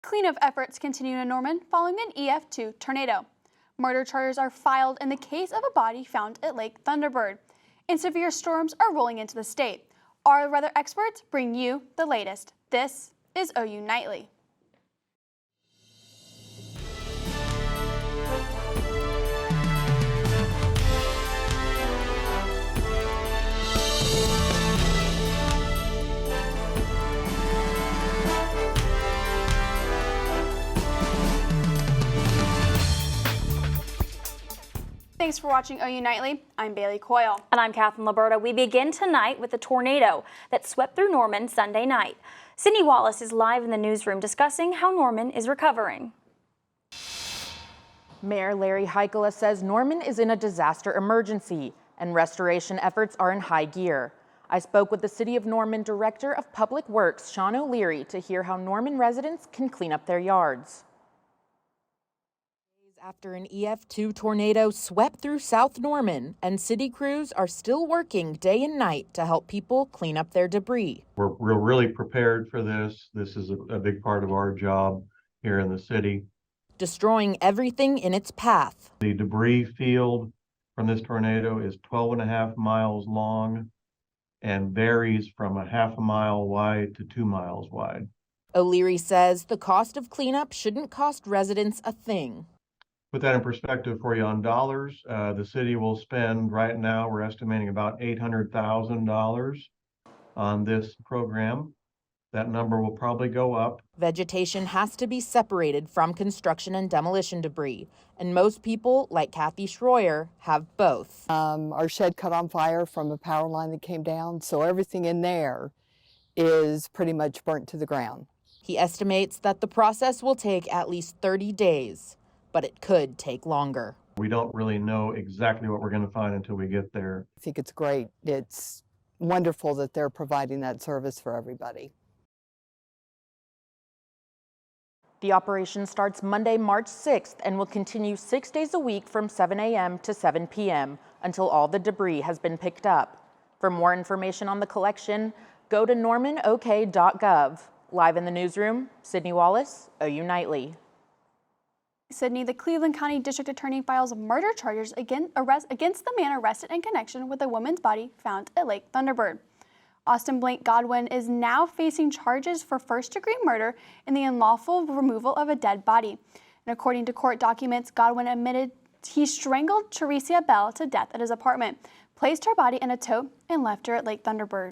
Cleanup efforts continue in Norman following an EF2 tornado. Murder charges are filed in the case of a body found at Lake Thunderbird, and severe storms are rolling into the state. Our weather experts bring you the latest. This is OU Nightly. Thanks for watching OU Nightly. I'm Bailey Coyle. And I'm Liberta. We begin tonight with a tornado that swept through Norman Sunday night. Sydney Wallace is live in the newsroom discussing how Norman is recovering. Mayor Larry Heikkila says Norman is in a disaster emergency and restoration efforts are in high gear. I spoke with the City of Norman Director of Public Works, Sean O'Leary, to hear how Norman residents can clean up their yards. After an EF2 tornado swept through South Norman, and city crews are still working day and night to help people clean up their debris. We're really prepared for this. This is a big part of our job here in the city. Destroying everything in its path. The debris field from this tornado is 12.5 miles long and varies from a half a mile wide to 2 miles wide. O'Leary says the cost of cleanup shouldn't cost residents a thing. Put that in perspective for you on dollars, the city will spend right now, we're estimating about $800,000 on this program. That number will probably go up. Vegetation has to be separated from construction and demolition debris, and most people, like Kathy Schroyer, have both. Our shed caught on fire from a power line that came down, so everything in there is pretty much burnt to the ground. He estimates that the process will take at least 30 days. But it could take longer. We don't really know exactly what we're going to find until we get there. I think it's great. It's wonderful that they're providing that service for everybody. The operation starts Monday, March 6th and will continue 6 days a week from 7 a.m. to 7 p.m. until all the debris has been picked up. For more information on the collection, go to normanok.gov. Live in the newsroom, Sydney Wallace, OU Nightly. Sydney, the Cleveland County District Attorney files murder charges against the man arrested in connection with a woman's body found at Lake Thunderbird. Austin Blank Godwin is now facing charges for first-degree murder in the unlawful removal of a dead body. And according to court documents, Godwin admitted he strangled Teresia Bell to death at his apartment, placed her body in a tote, and left her at Lake Thunderbird.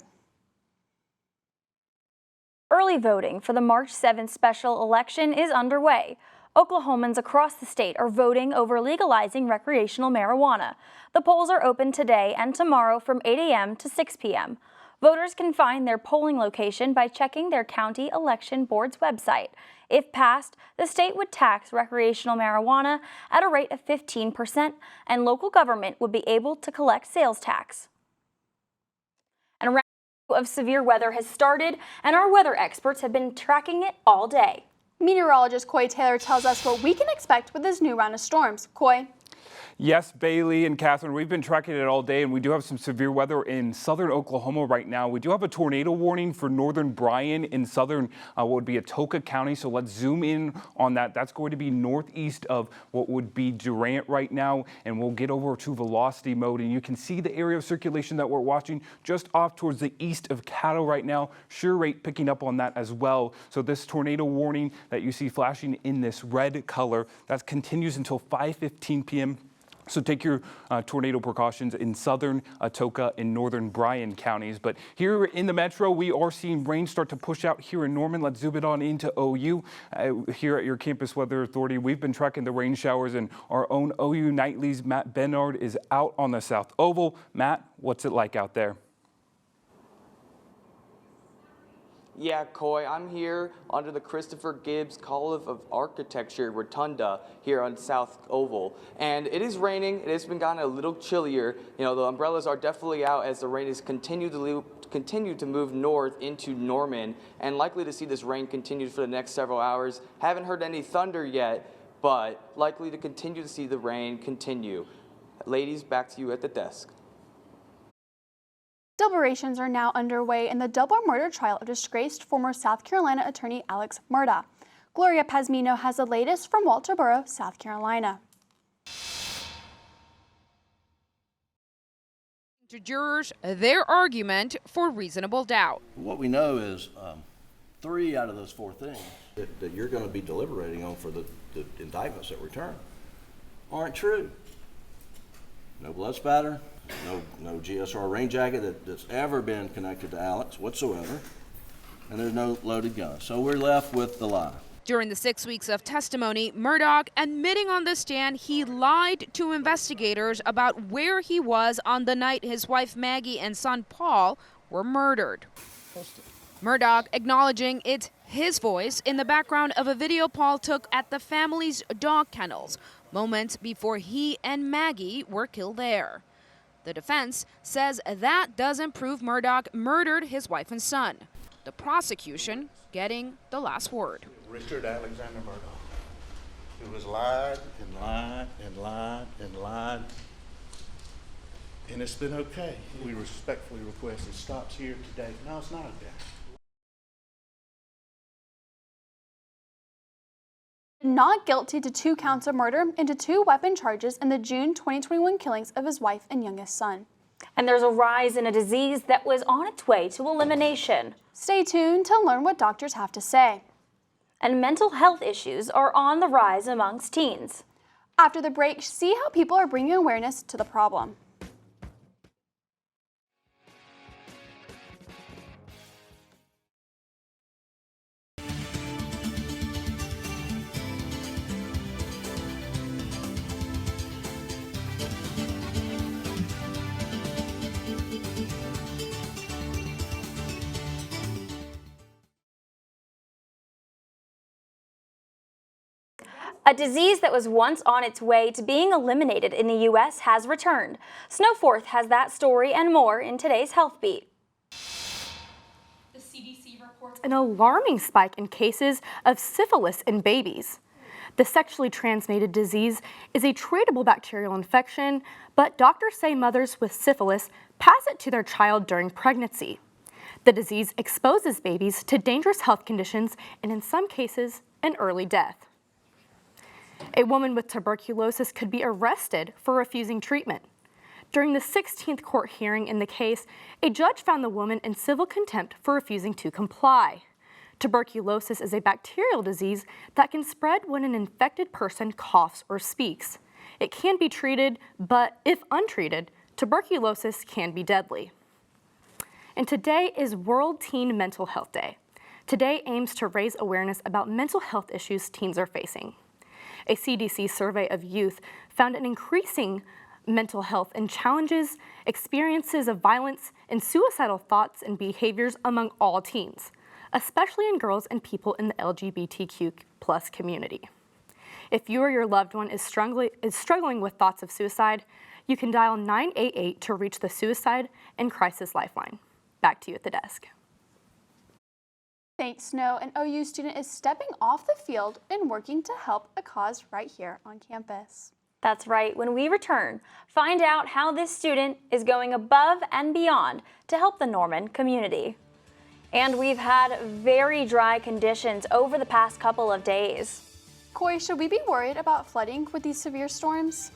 Early voting for the March 7th special election is underway. Oklahomans across the state are voting over legalizing recreational marijuana. The polls are open today and tomorrow from 8 a.m. to 6 p.m. Voters can find their polling location by checking their county election board's website. If passed, the state would tax recreational marijuana at a rate of 15%, and local government would be able to collect sales tax. And a round of severe weather has started, and our weather experts have been tracking it all day. Meteorologist Coy Taylor tells us what we can expect with this new round of storms. Coy? Yes, Bailey and Catherine, we've been tracking it all day, and we do have some severe weather in southern Oklahoma right now. We do have a tornado warning for northern Bryan in southern what would be Atoka County, so let's zoom in on that. That's going to be northeast of what would be Durant right now, and we'll get over to velocity mode, and you can see the area of circulation that we're watching just off towards the east of Cattle right now. Sure rate picking up on that as well. So this tornado warning that you see flashing in this red color, that continues until 5:15 p.m. So take your tornado precautions in southern Atoka and northern Bryan counties. But here in the metro, we are seeing rain start to push out here in Norman. Let's zoom it on into OU. Here at your Campus Weather Authority, we've been tracking the rain showers, and our own OU Nightly's Matt Bednar is out on the South Oval. Matt, what's it like out there? Yeah, Coy, I'm here under the Christopher Gibbs College of Architecture Rotunda here on South Oval. And it is raining. It has been gotten a little chillier. You know, the umbrellas are definitely out as the rain has continued to move north into Norman, and likely to see this rain continue for the next several hours. Haven't heard any thunder yet, but likely to continue to see the rain continue. Ladies, back to you at the desk. Deliberations are now underway in the double murder trial of disgraced former South Carolina attorney Alex Murdaugh. Gloria Pazmino has the latest from Walterboro, South Carolina. To jurors their argument for reasonable doubt. What we know is 3 out of those 4 things that you're going to be deliberating on for the indictments that return aren't true. No blood spatter, no GSR rain jacket that's ever been connected to Alex whatsoever, and there's no loaded gun. So we're left with the lie. During the 6 weeks of testimony, Murdaugh admitting on the stand he lied to investigators about where he was on the night his wife Maggie and son Paul were murdered. Murdaugh acknowledging it's his voice in the background of a video Paul took at the family's dog kennels, moments before he and Maggie were killed there. The defense says that doesn't prove Murdaugh murdered his wife and son. The prosecution getting the last word. Richard Alexander Murdaugh, who has lied and lied and lied and lied, and it's been okay. We respectfully request it stops here today. No, it's not okay. Not guilty to 2 counts of murder and to 2 weapon charges in the June 2021 killings of his wife and youngest son. And there's a rise in a disease that was on its way to elimination. Stay tuned to learn what doctors have to say. And mental health issues are on the rise amongst teens. After the break, see how people are bringing awareness to the problem. A disease that was once on its way to being eliminated in the U.S. has returned. Snowforth has that story and more in today's Health Beat. The CDC reports an alarming spike in cases of syphilis in babies. The sexually transmitted disease is a treatable bacterial infection, but doctors say mothers with syphilis pass it to their child during pregnancy. The disease exposes babies to dangerous health conditions and, in some cases, an early death. A woman with tuberculosis could be arrested for refusing treatment. During the 16th court hearing in the case, a judge found the woman in civil contempt for refusing to comply. Tuberculosis is a bacterial disease that can spread when an infected person coughs or speaks. It can be treated, but if untreated, tuberculosis can be deadly. And today is World Teen Mental Health Day. Today aims to raise awareness about mental health issues teens are facing. A CDC survey of youth found an increasing mental health and challenges, experiences of violence, and suicidal thoughts and behaviors among all teens, especially in girls and people in the LGBTQ+ community. If you or your loved one is struggling with thoughts of suicide, you can dial 988 to reach the Suicide and Crisis Lifeline. Back to you at the desk. Thanks, Snow. An OU student is stepping off the field and working to help a cause right here on campus. That's right. When we return, find out how this student is going above and beyond to help the Norman community. And we've had very dry conditions over the past couple of days. Coyle, should we be worried about flooding with these severe storms?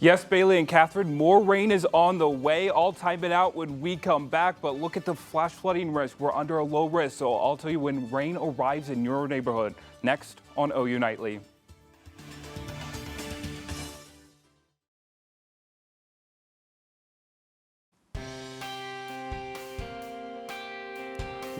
Yes, Bailey and Catherine, more rain is on the way. I'll time it out when we come back, but look at the flash flooding risk. We're under a low risk, so I'll tell you when rain arrives in your neighborhood. Next on OU Nightly.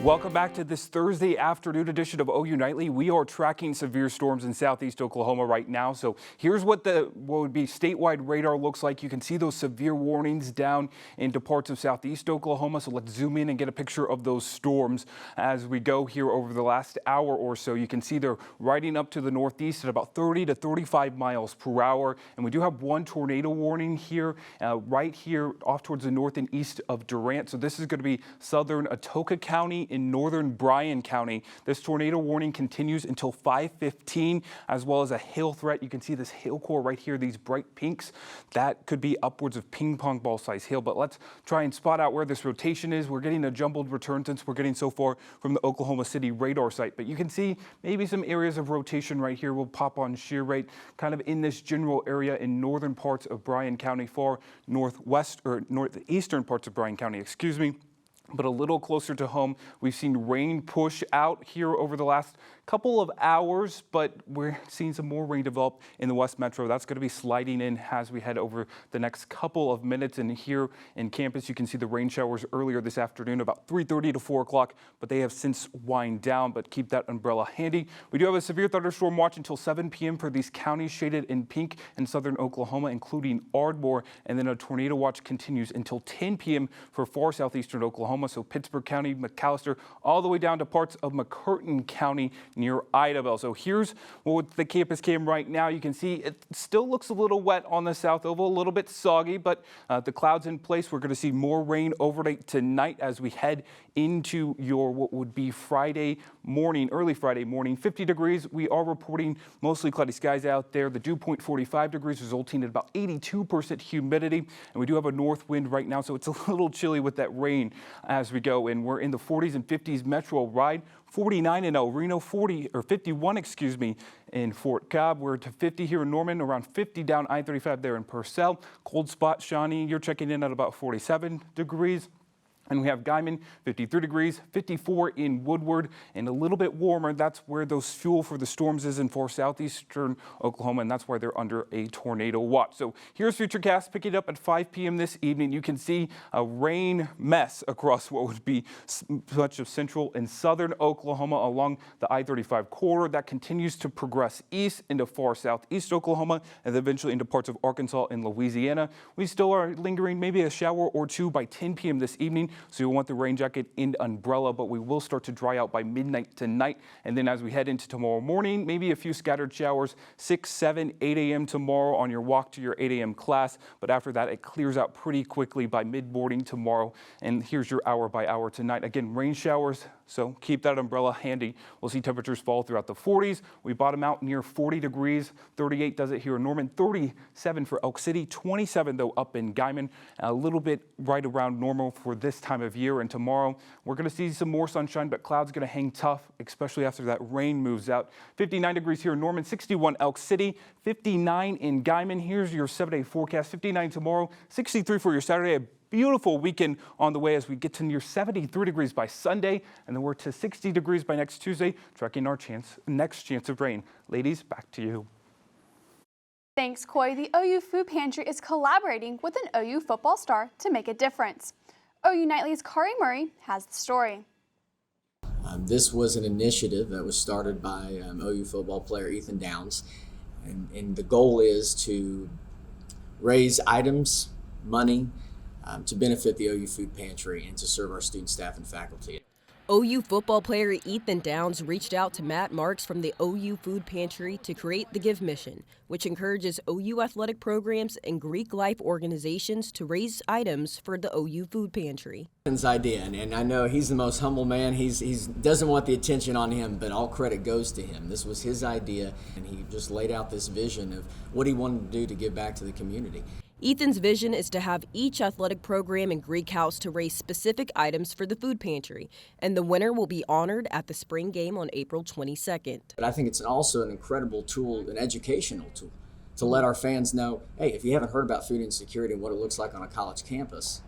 Welcome back to this Thursday afternoon edition of OU Nightly. We are tracking severe storms in southeast Oklahoma right now. So here's what would be statewide radar looks like. You can see those severe warnings down into parts of southeast Oklahoma. So let's zoom in and get a picture of those storms as we go here over the last hour or so. You can see they're riding up to the northeast at about 30 to 35 miles per hour. And we do have one tornado warning here, right here off towards the north and east of Durant. So this is going to be southern Atoka County in northern Bryan County. This tornado warning continues until 5:15, as well as a hail threat. You can see this hail core right here, these bright pinks. That could be upwards of ping pong ball size hail, but let's try and spot out where this rotation is. We're getting a jumbled return since we're getting so far from the Oklahoma City radar site, but you can see maybe some areas of rotation right here will pop on shear rate, kind of in this general area in northern parts of Bryan County, far northwest or northeastern parts of Bryan County, excuse me. But a little closer to home, we've seen rain push out here over the last couple of hours, but we're seeing some more rain develop in the West Metro. That's going to be sliding in as we head over the next couple of minutes. And here in campus, you can see the rain showers earlier this afternoon, about 3:30 to 4 o'clock, but they have since wind down, but keep that umbrella handy. We do have a severe thunderstorm watch until 7 p.m. for these counties shaded in pink in southern Oklahoma, including Ardmore, and then a tornado watch continues until 10 p.m. for far southeastern Oklahoma, so Pittsburgh County, McAllister, all the way down to parts of McCurtain County near Idabel. So here's what the campus cam right now. You can see it still looks a little wet on the south oval, a little bit soggy, but the clouds in place. We're going to see more rain overnight tonight as we head into your what would be Friday morning, early Friday morning. 50 degrees. We are reporting mostly cloudy skies out there. The dew point 45 degrees, resulting in about 82% humidity. And we do have a north wind right now, so it's a little chilly with that rain as we go. And we're in the 40s and 50s metro ride. 49 in El Reno, 51, excuse me, in Fort Cobb. We're to 50 here in Norman, around 50 down I-35 there in Purcell. Cold spot, Shawnee, you're checking in at about 47 degrees. And we have Guyman, 53 degrees, 54 in Woodward, and a little bit warmer. That's where those fuel for the storms is in far southeastern Oklahoma, and that's why they're under a tornado watch. So here's Futurecast picking up at 5 p.m. this evening. You can see a rain mess across what would be much of central and southern Oklahoma along the I-35 corridor. That continues to progress east into far southeast Oklahoma and eventually into parts of Arkansas and Louisiana. We still are lingering maybe a shower or two by 10 p.m. this evening. So you'll want the rain jacket and umbrella, but we will start to dry out by midnight tonight. And then as we head into tomorrow morning, maybe a few scattered showers, 6, 7, 8 a.m. tomorrow on your walk to your 8 a.m. class. But after that, it clears out pretty quickly by mid-morning tomorrow. And here's your hour by hour tonight. Again, rain showers, so keep that umbrella handy. We'll see temperatures fall throughout the 40s. We bottom out near 40 degrees. 38 does it here in Norman. 37 for Elk City. 27, though, up in Guyman. A little bit right around normal for this time of year. And tomorrow, we're going to see some more sunshine, but clouds going to hang tough, especially after that rain moves out. 59 degrees here in Norman. 61 Elk City. 59 in Guyman. Here's your 7-day forecast. 59 tomorrow. 63 for your Saturday. A beautiful weekend on the way as we get to near 73 degrees by Sunday, and then we're to 60 degrees by next Tuesday, tracking our next chance of rain. Ladies, back to you. Thanks, Coyle. The OU Food Pantry is collaborating with an OU football star to make a difference. OU Nightly's Kari Murray has the story. This was an initiative that was started by OU football player Ethan Downs, and the goal is to raise items, money, to benefit the OU Food Pantry and to serve our student, staff, and faculty. OU football player Ethan Downs reached out to Matt Marks from the OU Food Pantry to create the Give Mission, which encourages OU athletic programs and Greek life organizations to raise items for the OU Food Pantry. Ethan's idea, and I know he's the most humble man. He doesn't want the attention on him, but all credit goes to him. This was his idea, and he just laid out this vision of what he wanted to do to give back to the community. Ethan's vision is to have each athletic program in Greek House to raise specific items for the food pantry, and the winner will be honored at the spring game on April 22nd. But I think it's also an incredible tool, an educational tool, to let our fans know, hey, if you haven't heard about food insecurity and what it looks like on a college campus,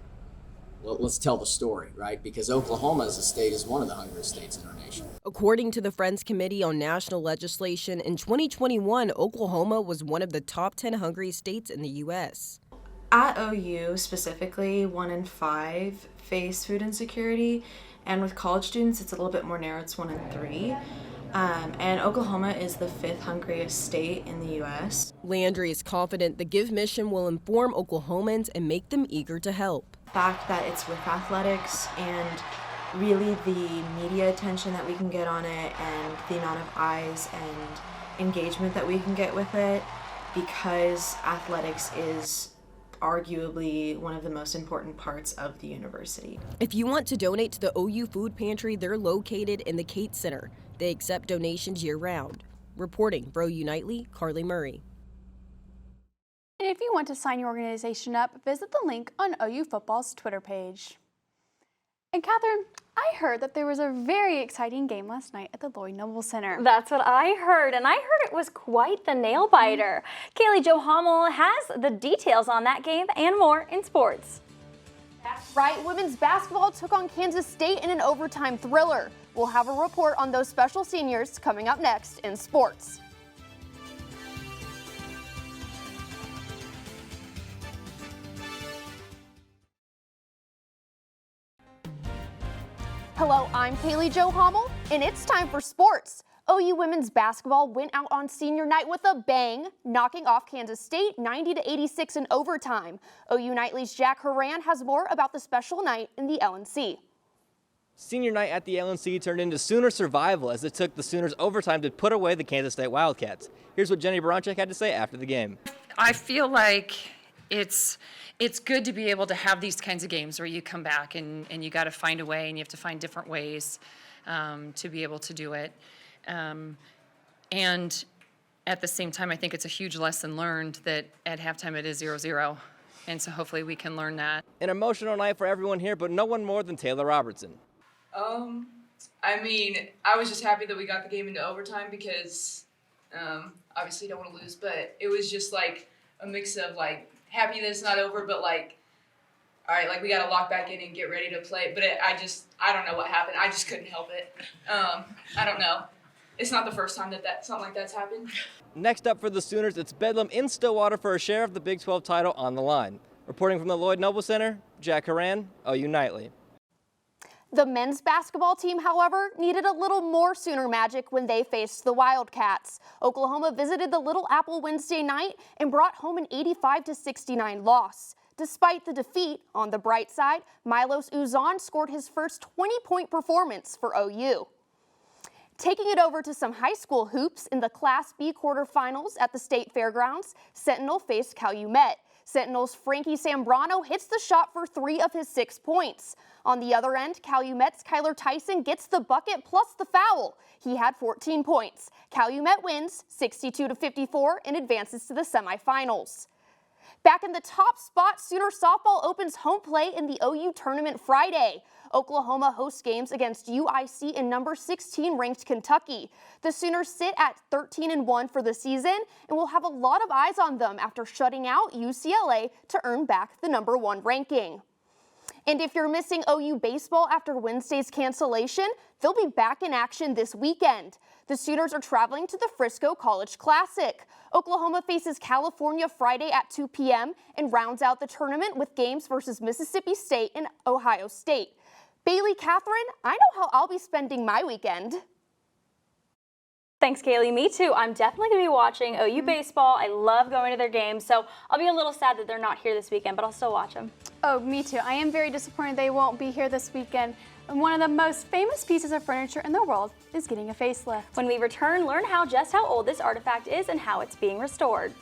well, let's tell the story, right? Because Oklahoma as a state is one of the hungriest states in our nation. According to the Friends Committee on National Legislation, in 2021, Oklahoma was one of the top 10 hungriest states in the U.S. At OU specifically, 1 in 5 face food insecurity, and with college students it's a little bit more narrow, it's 1 in 3. And Oklahoma is the 5th hungriest state in the U.S. Landry is confident the Give Mission will inform Oklahomans and make them eager to help. The fact that it's with athletics and really the media attention that we can get on it and the amount of eyes and engagement that we can get with it, because athletics is arguably one of the most important parts of the university. If you want to donate to the OU Food Pantry, they're located in the Cates Center. They accept donations year-round. Reporting for OU Nightly, Carly Murray. And if you want to sign your organization up, visit the link on OU Football's Twitter page. And Catherine, I heard that there was a very exciting game last night at the Lloyd Noble Center. That's what I heard, and I heard it was quite the nail-biter. Caleigh Hommel has the details on that game and more in sports. That's right, women's basketball took on Kansas State in an overtime thriller. We'll have a report on those special seniors coming up next in sports. Hello, I'm Caleigh Hommel, and it's time for sports. OU women's basketball went out on senior night with a bang, knocking off Kansas State 90-86 in overtime. OU Nightly's Jack Horan has more about the special night in the LNC. Senior night at the LNC turned into Sooner survival as it took the Sooners overtime to put away the Kansas State Wildcats. Here's what Jenny Baranczyk had to say after the game. I feel like it's good to be able to have these kinds of games where you come back and you got to find a way, and you have to find different ways to be able to do it. And at the same time, I think it's a huge lesson learned that at halftime it is 0-0. And so hopefully we can learn that. An emotional night for everyone here, but no one more than Taylor Robertson. I mean, I was just happy that we got the game into overtime because obviously don't want to lose, but it was just like a mix of like happy that it's not over, but like, all right, like we got to lock back in and get ready to play. But I don't know what happened. I just couldn't help it. I don't know. It's not the first time that something like that's happened. Next up for the Sooners, it's Bedlam in Stillwater for a share of the Big 12 title on the line. Reporting from the Lloyd Noble Center, Jack Horan, OU Nightly. The men's basketball team, however, needed a little more Sooner magic when they faced the Wildcats. Oklahoma visited the Little Apple Wednesday night and brought home an 85-69 loss. Despite the defeat, on the bright side, Milos Uzan scored his first 20-point performance for OU. Taking it over to some high school hoops in the Class B quarterfinals at the State Fairgrounds, Sentinel faced Calumet. Sentinel's Frankie Sambrano hits the shot for 3 of his 6 points. On the other end, Calumet's Kyler Tyson gets the bucket plus the foul. He had 14 points. Calumet wins 62-54 and advances to the semifinals. Back in the top spot, Sooner softball opens home play in the OU tournament Friday. Oklahoma hosts games against UIC and number 16 ranked Kentucky. The Sooners sit at 13-1 for the season and will have a lot of eyes on them after shutting out UCLA to earn back the number 1 ranking. And if you're missing OU baseball after Wednesday's cancellation, they'll be back in action this weekend. The Sooners are traveling to the Frisco College Classic. Oklahoma faces California Friday at 2 p.m. and rounds out the tournament with games versus Mississippi State and Ohio State. Bailey, Catherine, I know how I'll be spending my weekend. Thanks, Caleigh. Me too. I'm definitely going to be watching OU baseball. I love going to their games, so I'll be a little sad that they're not here this weekend, but I'll still watch them. Oh, me too. I am very disappointed they won't be here this weekend. And one of the most famous pieces of furniture in the world is getting a facelift. When we return, learn just how old this artifact is and how it's being restored.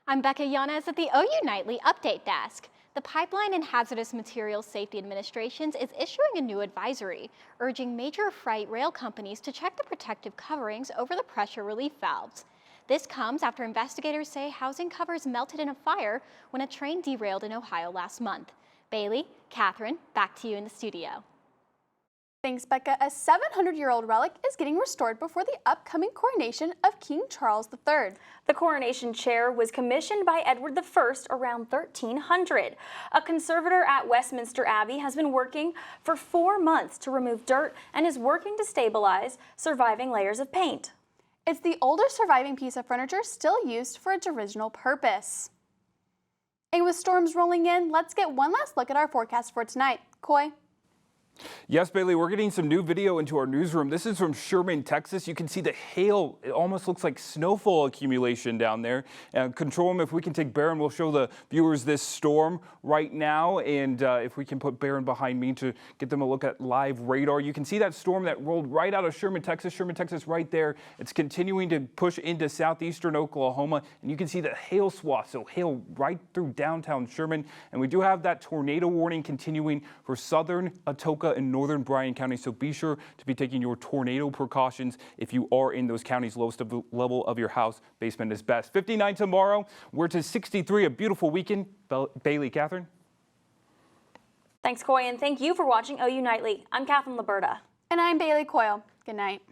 I'm Becca Yanez at the OU Nightly Update Desk. The Pipeline and Hazardous Materials Safety Administration is issuing a new advisory, urging major freight rail companies to check the protective coverings over the pressure relief valves. This comes after investigators say housing covers melted in a fire when a train derailed in Ohio last month. Bailey, Catherine, back to you in the studio. Thanks, Becca. A 700-year-old relic is getting restored before the upcoming coronation of King Charles III. The coronation chair was commissioned by Edward I around 1300. A conservator at Westminster Abbey has been working for 4 months to remove dirt and is working to stabilize surviving layers of paint. It's the oldest surviving piece of furniture still used for its original purpose. And with storms rolling in, let's get one last look at our forecast for tonight. Coyle? Yes, Bailey, we're getting some new video into our newsroom. This is from Sherman, Texas. You can see the hail. It almost looks like snowfall accumulation down there. Control room, if we can take Barron, we'll show the viewers this storm right now. And if we can put Barron behind me to get them a look at live radar. You can see that storm that rolled right out of Sherman, Texas. Sherman, Texas right there. It's continuing to push into southeastern Oklahoma. And you can see the hail swath, so hail right through downtown Sherman. And we do have that tornado warning continuing for southern Atoka and northern Bryan County. So be sure to be taking your tornado precautions if you are in those counties. Lowest of the level of your house, basement is best. 59 tomorrow. We're to 63. A beautiful weekend. Bailey, Catherine. Thanks, Coy, and thank you for watching OU Nightly. I'm Catherine Liberta. And I'm Bailey Coyle. Good night.